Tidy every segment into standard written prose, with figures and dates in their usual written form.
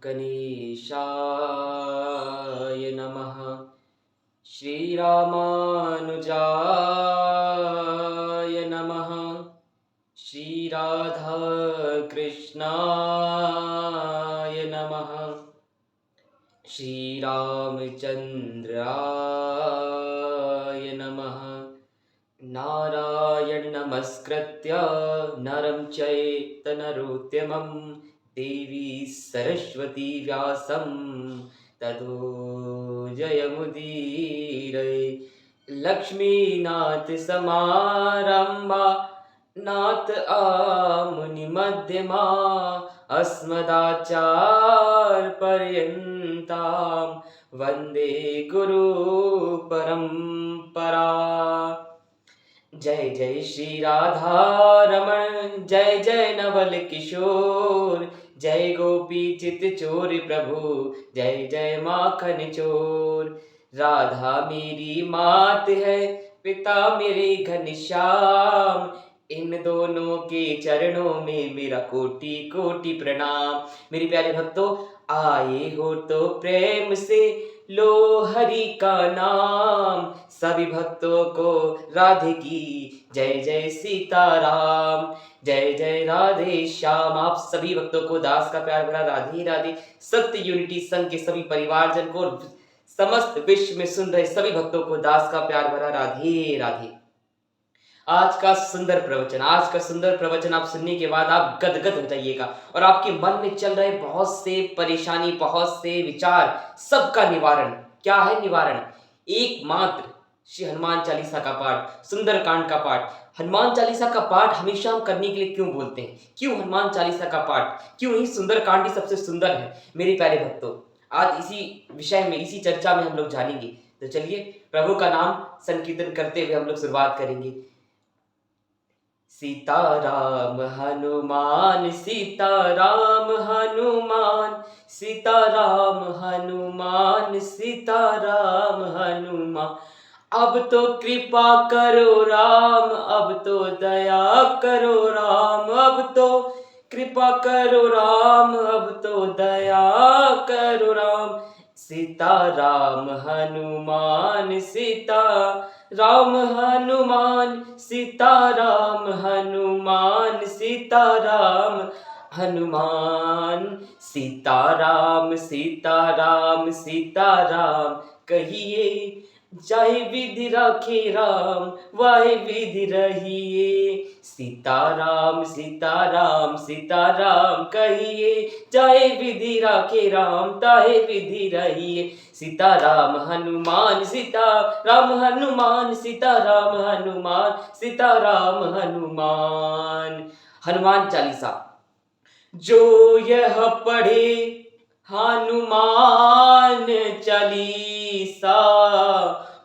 गणेशाय नमः। श्रीरामानुजाय नमः। श्रीराधाकृष्णाय नमः। श्रीरामचन्द्राय नमः। नारायण नमस्कृत्य नरं चैव नरोत्तमं देवी सरस्वती व्यासं ततो जयमुदीरये। लक्ष्मीनाथ समारम्भा नाथ आमुनिमध्यमा अस्मदाचार्यपर्यन्तां वन्दे गुरु परम्परा। जय जय श्री राधा रमण, जय जय नवल किशोर, जय गोपी चित चोर प्रभु, जय जय माखन चोर। राधा मेरी मात है, पिता मेरे घनश्याम, इन दोनों के चरणों में मेरा कोटि कोटि प्रणाम। मेरे प्यारे भक्तों, आए हो तो प्रेम से लो हरि का नाम। सभी भक्तों को राधे की जय जय सीताराम, जय जय राधे श्याम। आप सभी भक्तों को दास का प्यार भरा राधे राधे। सत्य यूनिटी संघ के सभी परिवारजन को, समस्त विश्व में सुन रहे सभी भक्तों को दास का प्यार भरा राधे राधे। आज का सुंदर प्रवचन आप सुनने के बाद आप गदगद हो जाइएगा और आपके मन में चल रहे बहुत से परेशानी, बहुत से विचार, सबका निवारण। क्या है निवारण? एकमात्र श्री हनुमान चालीसा का पाठ, सुंदरकांड का पाठ। हनुमान चालीसा का पाठ हमेशा हम करने के लिए क्यों बोलते हैं? क्यों हनुमान चालीसा का पाठ? क्यों ही सुंदरकांड ही सबसे सुंदर है? मेरे प्यारे भक्तों, आज इसी विषय में, इसी चर्चा में हम लोग जानेंगे। तो चलिए प्रभु का नाम संकीर्तन करते हुए हम लोग शुरुआत करेंगे। सीताराम हनुमान, सीताराम हनुमान, सीताराम हनुमान, सीताराम हनुमान। अब तो कृपा करो राम, अब तो दया करो राम, अब तो कृपा करो राम, अब तो दया करो राम। सीताराम हनुमान, सीता राम हनुमान, सीताराम हनुमान, सीताराम हनुमान। सीताराम सीताराम सीताराम कहिए, जाहि विधि राखे राम, वाहि विधि रहिए। सीताराम सीताराम सीताराम कहिए, जाहि विधि राखे राम, ताहि विधि रहिए। सीताराम हनुमान, सीताराम हनुमान, सीताराम हनुमान, सीताराम हनुमान। हनुमान चालीसा जो यह पढ़े, हनुमान चालीसा,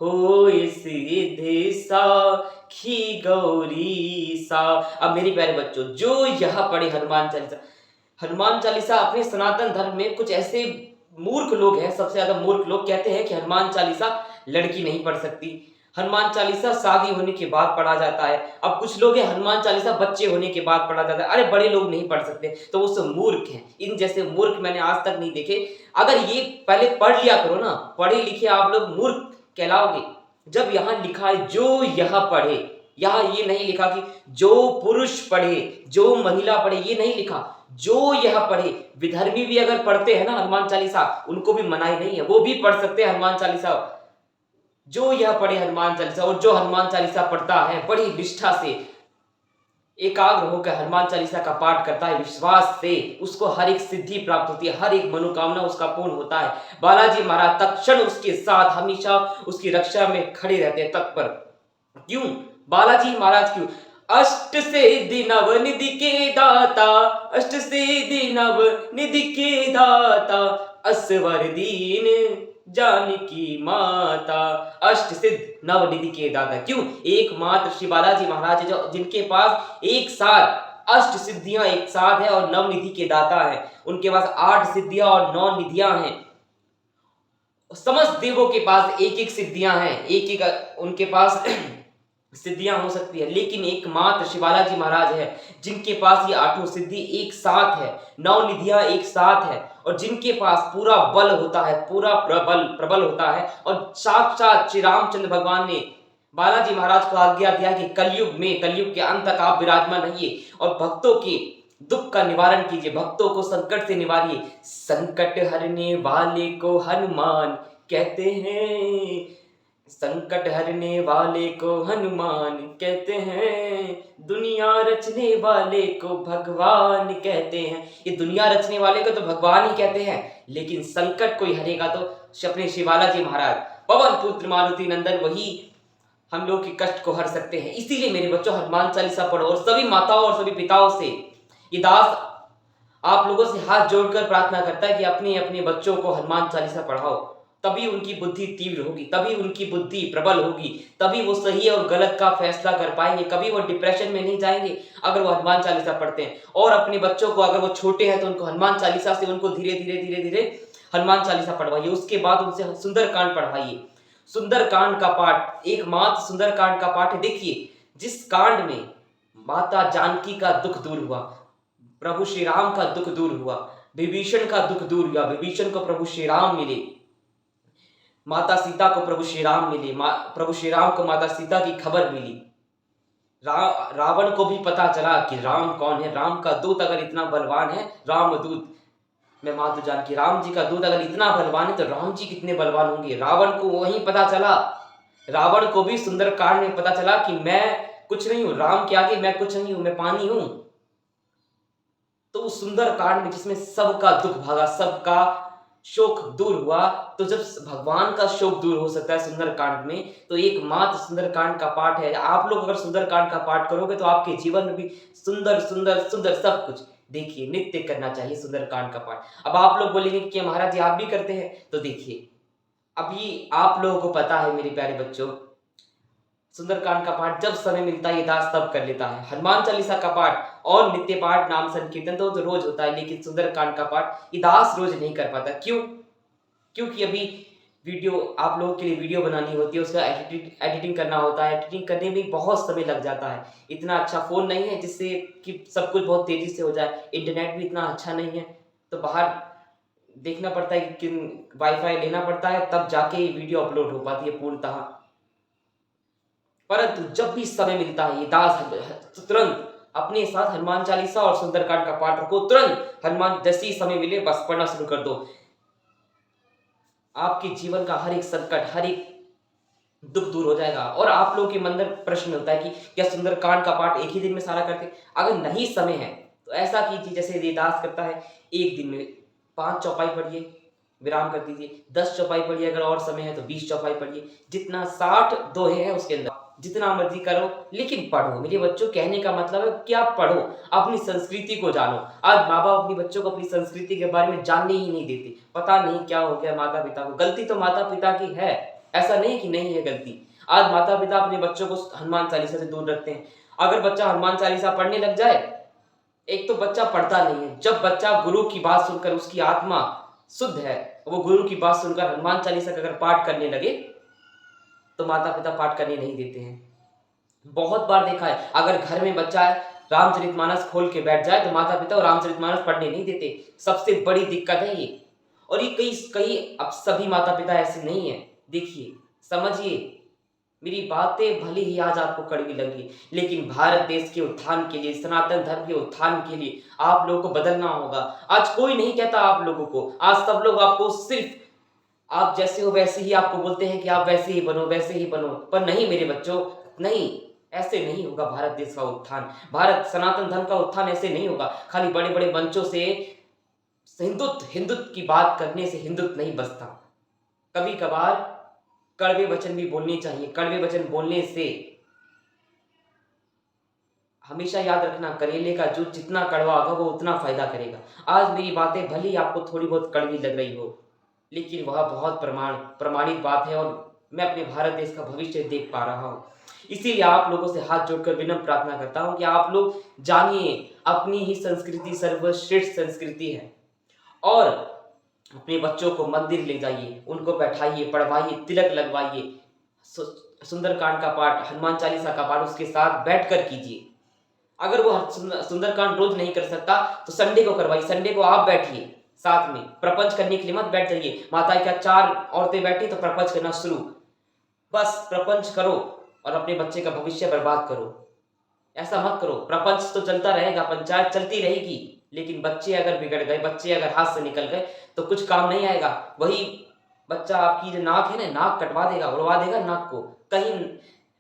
होय सिद्धि साखी गौरी सा। अब मेरे प्यारे बच्चों, जो यह पढ़े हनुमान चालीसा, हनुमान चालीसा अपने सनातन धर्म में कुछ ऐसे मूर्ख लोग हैं, सबसे ज्यादा मूर्ख लोग कहते हैं कि हनुमान चालीसा लड़की नहीं पढ़ सकती, हनुमान चालीसा शादी होने के बाद पढ़ा जाता है। अब कुछ लोग हैं हनुमान चालीसा बच्चे होने के बाद पढ़ा जाता है। अरे बड़े लोग नहीं पढ़ सकते, तो वो सब मूर्ख हैं। इन जैसे मूर्ख मैंने आज तक नहीं देखे। अगर ये पहले पढ़ लिया करो ना, पढ़े लिखे आप लोग मूर्ख कहलाओगे। जब यहाँ लिखा है जो यह पढ़े, यहाँ ये नहीं लिखा कि जो पुरुष पढ़े, जो महिला पढ़े, ये नहीं लिखा, जो यह पढ़े। विधर्मी भी अगर पढ़ते हैं ना हनुमान चालीसा, उनको भी मनाही नहीं है, वो भी पढ़ सकते हैं हनुमान चालीसा। जो यह पढ़े हनुमान चालीसा, और जो हनुमान चालीसा पढ़ता है बड़ी निष्ठा से, एकाग्र होकर हनुमान चालीसा का पाठ करता है, विश्वास से, उसको हर एक सिद्धि प्राप्त होती है, हर एक मनोकामना उसका पूर्ण होता है। बालाजी महाराज तत्क्षण उसके साथ, हमेशा उसकी रक्षा में खड़े रहते हैं, तत्पर। क्यों बालाजी महाराज? क्यों? अष्ट सिद्धि नव निधि के दाता, अष्ट सिद्धि नव निधि के दाता, असवर दीन जानकी माता। अष्ट सिद्ध नव निधि के दाता। क्यों? एकमात्र श्री बालाजी महाराज जो, जिनके पास एक साथ अष्ट सिद्धियां एक साथ है और नव निधि के दाता है। उनके पास 8 सिद्धियां और 9 निधियां हैं। समस्त देवों के पास एक एक सिद्धियां हैं, एक एक उनके पास सिद्धियां हो सकती है, लेकिन एकमात्र शिवाला जी महाराज है जिनके पास ये आठों सिद्धि एक साथ है, नौ निधियां एक साथ है, और जिनके पास पूरा बल होता है, पूरा प्रबल प्रबल होता है। और साक्षात श्री रामचंद्र भगवान ने बालाजी महाराज को आज्ञा दिया कि कलयुग में, कलयुग के अंत तक आप विराजमान रहिए और भक्तों के दुख का निवारण कीजिए, भक्तों को संकट से निवारिए। संकट हरने वाले को हनुमान कहते हैं, संकट हरने वाले को हनुमान कहते हैं, दुनिया रचने वाले को भगवान कहते हैं। ये दुनिया रचने वाले को तो भगवान ही कहते हैं, लेकिन संकट कोई हरेगा तो अपने शिवाला जी महाराज, पवन पुत्र मारुति नंदन, वही हम लोग के कष्ट को हर सकते हैं। इसीलिए मेरे बच्चों हनुमान चालीसा पढ़ो। और सभी माताओं और सभी पिताओं से ये दास आप लोगों से हाथ जोड़कर प्रार्थना करता है कि अपने अपने बच्चों को हनुमान चालीसा पढ़ाओ, तभी उनकी बुद्धि तीव्र होगी, तभी उनकी बुद्धि प्रबल होगी, तभी वो सही और गलत का फैसला कर पाएंगे, कभी वो डिप्रेशन में नहीं जाएंगे अगर वो हनुमान चालीसा पढ़ते हैं। और अपने बच्चों को, अगर वो छोटे हैं तो उनको हनुमान चालीसा से उनको धीरे धीरे धीरे धीरे हनुमान चालीसा पढ़वाइए। उसके बाद उनसे सुंदरकांड पढ़वाइए। सुंदरकांड का पाठ एकमात्र सुंदरकांड का पाठ है। देखिए, जिस कांड में माता जानकी का दुख दूर हुआ, प्रभु श्री राम का दुख दूर हुआ, विभीषण का दुख दूर हुआ, विभीषण को प्रभु श्री राम मिले, माता सीता को प्रभु श्री राम मिले, प्रभु श्री राम को माता सीता की खबर मिली, रावण को भी पता चला कि राम कौन है। राम का दूत अगर इतना बलवान है, राम दूत मैं मातु जानकी, राम जी का दूत अगर इतना बलवान है तो राम जी कितने बलवान होंगे। रावण को वहीं पता चला, रावण को भी सुंदरकांड में पता चला कि मैं कुछ नहीं हूं, राम के आगे मैं कुछ नहीं हूं, मैं पानी हूं। तो उस सुंदरकांड में जिसमें सबका दुख भागा, सबका शोक दूर हुआ, तो जब भगवान का शोक दूर हो सकता है सुंदरकांड में, तो एकमात्र सुंदरकांड का पाठ है। आप लोग अगर सुंदरकांड का पाठ करोगे तो आपके जीवन में भी सुंदर सुंदर सुंदर सब कुछ। देखिए, नित्य करना चाहिए सुंदरकांड का पाठ। अब आप लोग बोलेंगे कि महाराज जी आप भी करते हैं, तो देखिए, अभी आप लोगों को पता है मेरे प्यारे बच्चों, सुंदरकांड का पाठ जब समय मिलता है ये दास तब कर लेता है। हनुमान चालीसा का पाठ और नित्य पाठ, नाम संकीर्तन तो रोज होता है, लेकिन सुंदरकांड का पाठ ये दास रोज नहीं कर पाता। क्यों? क्योंकि अभी वीडियो आप लोगों के लिए वीडियो बनानी होती है, उसका एडिटिंग करना होता है, एडिटिंग करने में बहुत समय लग जाता है। इतना अच्छा फोन नहीं है जिससे कि सब कुछ बहुत तेजी से हो जाए, इंटरनेट भी इतना अच्छा नहीं है, तो बाहर देखना पड़ता है कि वाईफाई लेना पड़ता है, तब जाके वीडियो अपलोड हो पाती है पूर्णतः। परंतु जब भी समय मिलता है ये दास तुरंत अपने साथ हनुमान चालीसा और सुंदरकांड का पाठ रखो। तुरंत हनुमान, जैसे ही समय मिले बस पढ़ना शुरू कर दो। आपके जीवन का हर एक संकट, हर एक दुख दूर हो जाएगा। और आप लोगों के मन में प्रश्न होता है कि क्या सुंदरकांड का पाठ एक ही दिन में सारा करते? अगर नहीं समय है तो ऐसा कीजिए जैसे ये दास करता है, एक दिन में 5 चौपाई पढ़िए, विराम कर दीजिए, 10 चौपाई पढ़िए, अगर और समय है तो 20 चौपाई पढ़िए, जितना 60 दोहे हैं उसके अंदर जितना मर्जी करो, लेकिन पढ़ो। मेरे बच्चों, कहने का मतलब है कि आप पढ़ो, अपनी संस्कृति को जानो। आज माँ बाप अपनी बच्चों को अपनी संस्कृति के बारे में जानने ही नहीं देते। पता नहीं क्या हो गया माता पिता को। गलती तो माता पिता की है, ऐसा नहीं कि नहीं है गलती। आज माता पिता अपने बच्चों को हनुमान चालीसा से दूर रखते हैं। अगर बच्चा हनुमान चालीसा पढ़ने लग जाए, एक तो बच्चा पढ़ता नहीं है। जब बच्चा गुरु की बात सुनकर, उसकी आत्मा शुद्ध है, वो गुरु की बात सुनकर हनुमान चालीसा का अगर पाठ करने लगे तो माता पिता पाठ करने नहीं देते हैं। बहुत बार देखा है, अगर घर में बच्चा रामचरितमानस खोल के बैठ जाए तो माता पिता रामचरितमानस पढ़ने नहीं देते। सबसे बड़ी दिक्कत है ये। और ये कई कई अब सभी माता पिता ऐसे नहीं है। देखिए, समझिए, मेरी बातें भले ही आज आपको कड़वी लगी, लेकिन भारत देश के उत्थान के लिए, सनातन धर्म के उत्थान के लिए आप लोगों को बदलना होगा। आज कोई नहीं कहता आप लोगों को, आज सब लोग आपको सिर्फ आप जैसे हो वैसे ही आपको बोलते हैं कि आप वैसे ही बनो, वैसे ही बनो। पर नहीं मेरे बच्चों, नहीं, ऐसे नहीं होगा भारत देश का उत्थान। भारत सनातन धर्म का उत्थान ऐसे नहीं होगा। खाली बड़े बड़े मंचों से हिंदुत्व हिंदुत्व की बात करने से हिंदुत्व नहीं बसता। कभी कभार कड़वे वचन भी बोलने चाहिए। कड़वे वचन बोलने से, हमेशा याद रखना, करेले का जूस जितना कड़वा होगा वो उतना फायदा करेगा। आज मेरी बातें भले ही आपको थोड़ी बहुत कड़वी लग रही हो, लेकिन वह बहुत प्रमाणित बात है और मैं अपने भारत देश का भविष्य देख पा रहा हूँ। इसीलिए आप लोगों से हाथ जोड़कर विनम्र प्रार्थना करता हूँ कि आप लोग जानिए, अपनी ही संस्कृति सर्वश्रेष्ठ संस्कृति है। और अपने बच्चों को मंदिर ले जाइए, उनको बैठाइए, पढ़वाइए, तिलक लगवाइए, सुंदरकांड का पाठ, हनुमान चालीसा का पाठ उसके साथ बैठकर कीजिए। अगर वो सुंदरकांड रोज नहीं कर सकता तो संडे को करवाइए, संडे को आप बैठिए साथ में। प्रपंच करने के लिए मत बैठ जाइए, माता क्या 4 औरतें बैठी तो प्रपंच करना शुरू। बस प्रपंच करो और अपने बच्चे का भविष्य बर्बाद करो। ऐसा मत करो। प्रपंच तो चलता रहेगा, पंचायत चलती रहेगी, लेकिन बच्चे अगर बिगड़ गए, बच्चे अगर हाथ से निकल गए तो कुछ काम नहीं आएगा। वही बच्चा आपकी जो नाक है ना, नाक कटवा देगा, उड़वा देगा नाक को, कहीं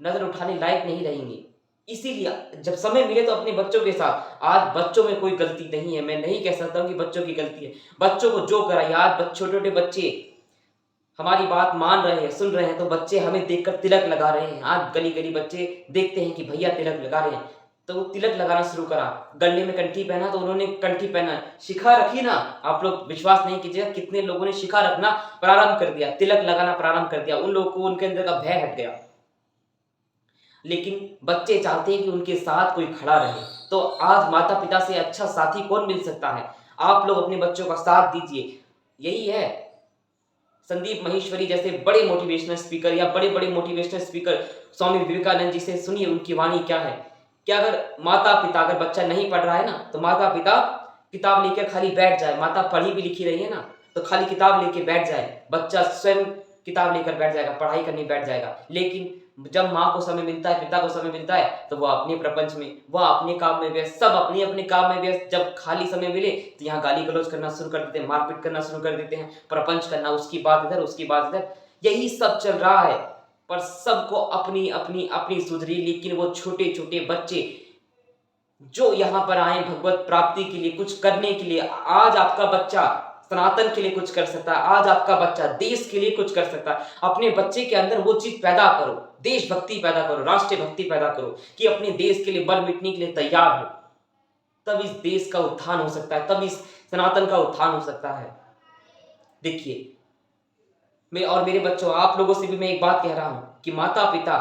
नजर उठाने लायक नहीं रहेंगे। इसीलिए जब समय मिले तो अपने बच्चों के साथ, आज बच्चों में कोई गलती नहीं है, मैं नहीं कह सकता हूँ कि बच्चों की गलती है। बच्चों को जो कराइए, आज छोटे छोटे बच्चे हमारी बात मान रहे हैं, सुन रहे हैं, तो बच्चे हमें देखकर तिलक लगा रहे हैं। आज गली गली बच्चे देखते हैं कि भैया तिलक लगा रहे हैं, तो वो तिलक लगाना शुरू करा। गले में कंठी पहना तो उन्होंने कंठी पहना, शिखा रखी ना। आप लोग विश्वास नहीं कीजिएगा, कितने लोगों ने शिखा रखना प्रारंभ कर दिया, तिलक लगाना प्रारंभ कर दिया। उन लोगों को उनके अंदर का भय हट गया। लेकिन बच्चे चाहते हैं कि उनके साथ कोई खड़ा रहे। तो आज माता पिता से अच्छा साथी कौन मिल सकता है? आप लोग अपने बच्चों का साथ दीजिए। यही है, संदीप माहेश्वरी जैसे बड़े मोटिवेशनल स्पीकर या बड़े बड़े मोटिवेशनल स्पीकर, स्वामी विवेकानंद जी से सुनिए उनकी वाणी क्या है। क्या अगर माता पिता, अगर बच्चा नहीं पढ़ रहा है ना, तो माता पिता किताब लेकर खाली बैठ जाए। माता पढ़ी भी लिखी रही है ना, तो खाली किताब लेके बैठ जाए, बच्चा स्वयं किताब लेकर बैठ जाएगा, पढ़ाई करने बैठ जाएगा। लेकिन जब माँ को समय मिलता है, पिता को समय मिलता है, तो वह अपने प्रपंच में, वह अपने काम में व्यस्त, सब अपने अपने काम में व्यस्त। जब खाली समय मिले तो यहाँ गाली गलौज करना शुरू कर देते हैं, मारपीट करना शुरू कर देते हैं, प्रपंच करना, उसकी बात इधर उसकी बात इधर, यही सब चल रहा है। पर सबको अपनी अपनी अपनी सुधरी। लेकिन वो छोटे छोटे बच्चे जो यहाँ पर आए भगवत प्राप्ति के लिए, कुछ करने के लिए, आज आपका बच्चा सनातन के लिए कुछ कर सकता है, आज आपका बच्चा देश के लिए कुछ कर सकता है। अपने बच्चे के अंदर वो चीज पैदा करो, देशभक्ति पैदा करो, राष्ट्रीय भक्ति पैदा करो, कि अपने देश के लिए बल मिटने के लिए तैयार हो। तब इस देश का उत्थान हो सकता है, तब इस सनातन का उत्थान हो सकता है। देखिए, मैं और मेरे बच्चों, आप लोगों से भी मैं एक बात कह रहा हूं कि माता पिता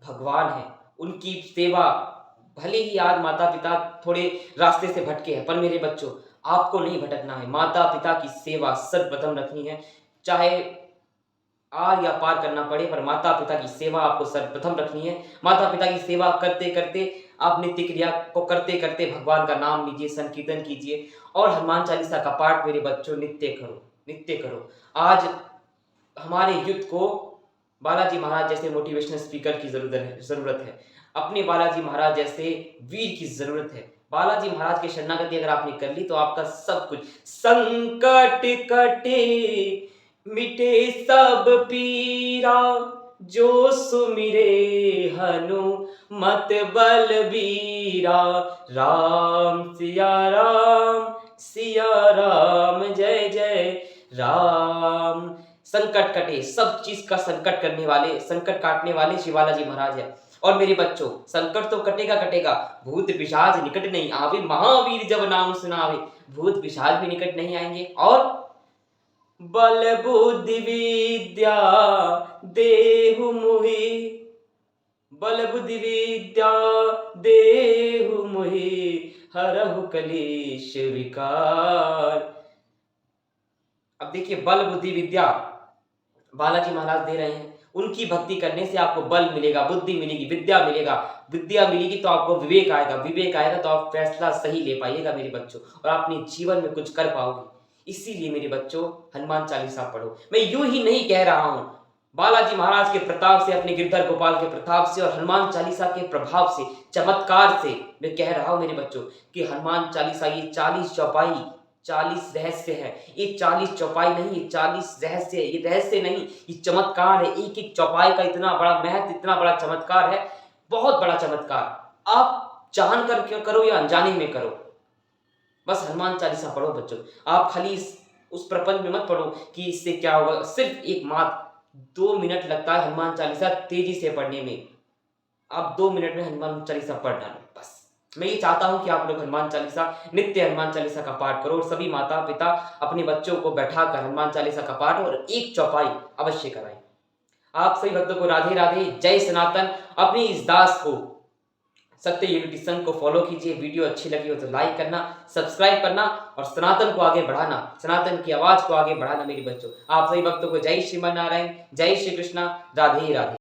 भगवान है, उनकी सेवा, भले ही आज माता पिता थोड़े रास्ते से भटके हैं, पर मेरे बच्चों आपको नहीं भटकना है। माता पिता की सेवा सर्वप्रथम रखनी है, चाहे आर या पार करना पड़े, पर माता पिता की सेवा आपको सर्वप्रथम रखनी है। माता पिता की सेवा करते करते, आप नित्य क्रिया को करते करते भगवान का नाम लीजिए, संकीर्तन कीजिए, और हनुमान चालीसा का पाठ मेरे बच्चों नित्य करो, नित्य करो। आज हमारे युद्ध को बालाजी महाराज जैसे मोटिवेशनल स्पीकर की जरूरत है। अपने बालाजी महाराज जैसे वीर की जरूरत है। बालाजी महाराज की शरणागति अगर आपने कर ली तो आपका सब कुछ, संकट कटे मिटे सब पीरा, जो सुमिरे हनुमत बलबीरा, राम सिया राम जय जय राम। संकट कटे, सब चीज का संकट करने वाले, संकट काटने वाले श्री बालाजी महाराज है। और मेरे बच्चों, संकट तो कटेगा कटेगा, भूत पिशाच निकट नहीं आवे, महावीर जब नाम सुनावे, भूत पिशाच भी निकट नहीं आएंगे। और बल बुद्धि विद्या देहु मुहि, बल बुद्धि विद्या देहु मुहि, हरहु कलेश विकार। अब देखिए, बल बुद्धि विद्या बालाजी महाराज दे रहे हैं। उनकी भक्ति करने से आपको बल मिलेगा, बुद्धि मिलेगी, विद्या मिलेगा। विद्या मिलेगी तो आपको विवेक आएगा, विवेक आएगा तो आप फैसला सही ले पाइएगा मेरे बच्चों, और अपने जीवन में कुछ कर पाओगे। इसीलिए मेरे बच्चों, हनुमान चालीसा पढ़ो। मैं यूं ही नहीं कह रहा हूं, बालाजी महाराज के प्रताप से, अपने गिरधर गोपाल के प्रताप से और हनुमान चालीसा के प्रभाव से, चमत्कार से मैं कह रहा हूं मेरे बच्चों कि हनुमान चालीसा ये 40 चौपाई, 40 रहस्य है। ये 40 चौपाई नहीं, ये 40 रहस्य है। ये रहस्य नहीं, ये चमत्कार है। एक एक चौपाई का इतना बड़ा महत्व, इतना बड़ा चमत्कार है, बहुत बड़ा चमत्कार। आप जान कर करो या अनजाने में करो, बस हनुमान चालीसा पढ़ो बच्चों। आप खाली उस प्रपंच में मत पढ़ो कि इससे क्या होगा। सिर्फ एक मात्र 2 मिनट लगता है हनुमान चालीसा तेजी से पढ़ने में। आप 2 मिनट में हनुमान चालीसा पढ़ डालो बस। मैं ये चाहता हूं कि आप लोग हनुमान चालीसा, नित्य हनुमान चालीसा का पाठ करो, और सभी माता पिता अपने बच्चों को बैठाकर हनुमान चालीसा का पाठ और एक चौपाई अवश्य कराएं। आप सभी भक्तों को राधे राधे, जय सनातन। अपने इस दास को सत्य यूनिटी संघ को फॉलो कीजिए। वीडियो अच्छी लगी हो तो लाइक करना, सब्सक्राइब करना और सनातन को आगे बढ़ाना, सनातन की आवाज को आगे बढ़ाना मेरे बच्चों। आप सभी भक्तों को जय श्रीमन नारायण, जय श्री कृष्णा, राधे राधे।